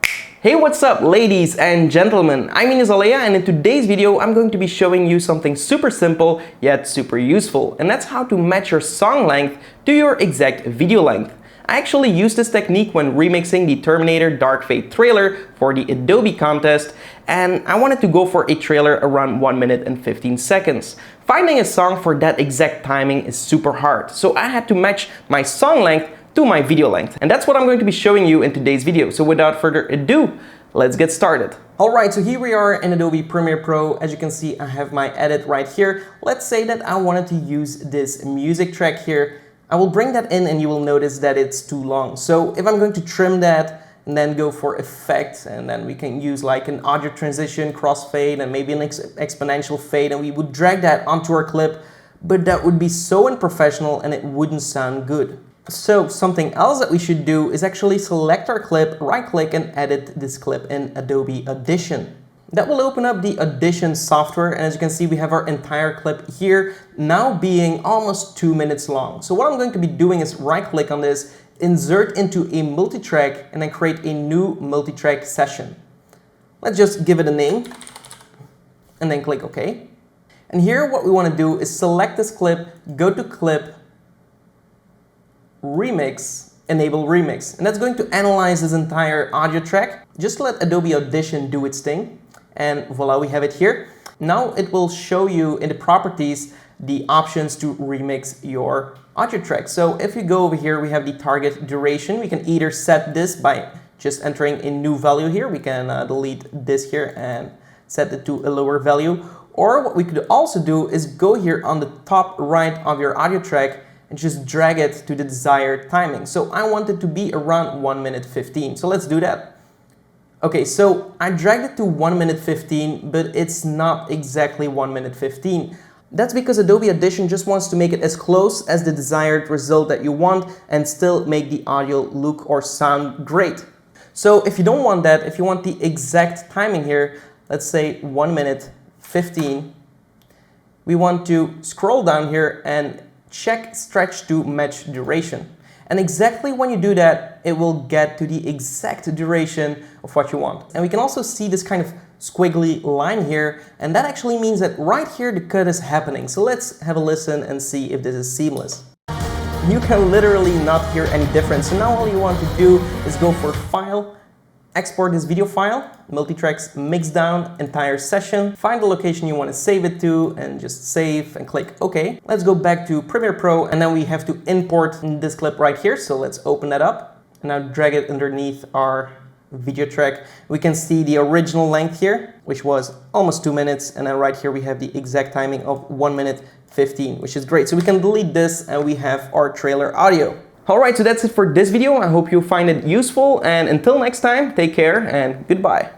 Hey, what's up, ladies and gentlemen? I'm Ignace Aleya, and in today's video, I'm going to be showing you something super simple yet super useful, and that's how to match your song length to your exact video length. I actually used this technique when remixing the Terminator Dark Fate trailer for the Adobe contest, and I wanted to go for a trailer around 1 minute and 15 seconds. Finding a song for that exact timing is super hard, so I had to match my song length to my video length. And that's what I'm going to be showing you in today's video. So without further ado, let's get started. Alright, so here we are in Adobe Premiere Pro. As you can see, I have my edit right here. Let's say that I wanted to use this music track here. I will bring that in and you will notice that it's too long. So if I'm going to trim that and then go for effect, and then we can use like an audio transition, crossfade, and maybe an exponential fade, and we would drag that onto our clip, but that would be so unprofessional and it wouldn't sound good. So something else that we should do is actually select our clip, right-click, and edit this clip in Adobe Audition. That will open up the Audition software, and as you can see, we have our entire clip here, now being almost 2 minutes long. So what I'm going to be doing is right-click on this, insert into a multitrack, and then create a new multitrack session. Let's just give it a name, and then click OK. And here what we want to do is select this clip, go to Clip, Remix, enable remix, and that's going to analyze this entire audio track. Just let Adobe Audition do its thing, and voila, we have it here. Now it will show you in the properties the options to remix your audio track. So if you go over here, we have the target duration. We can either set this by just entering a new value here. We can delete this here and set it to a lower value. Or what we could also do is go here on the top right of your audio track and just drag it to the desired timing. So I want it to be around 1 minute 15. So let's do that. Okay, so I dragged it to 1 minute 15, but it's not exactly 1 minute 15. That's because Adobe Audition just wants to make it as close as the desired result that you want and still make the audio look or sound great. So if you don't want that, if you want the exact timing here, let's say 1 minute 15, we want to scroll down here and check stretch to match duration. And exactly when you do that, it will get to the exact duration of what you want. And we can also see this kind of squiggly line here, and that actually means that right here the cut is happening. So let's have a listen and see if this is seamless. You can literally not hear any difference. So now all you want to do is go for File, export this video file, multitracks mixdown, entire session, find the location you want to save it to, and just save and click OK. Let's go back to Premiere Pro, and then we have to import this clip right here. So let's open that up and now drag it underneath our video track. We can see the original length here, which was almost 2 minutes, and then right here we have the exact timing of 1 minute 15, which is great. So we can delete this and we have our trailer audio. Alright, so that's it for this video. I hope you find it useful, and until next time, take care and goodbye.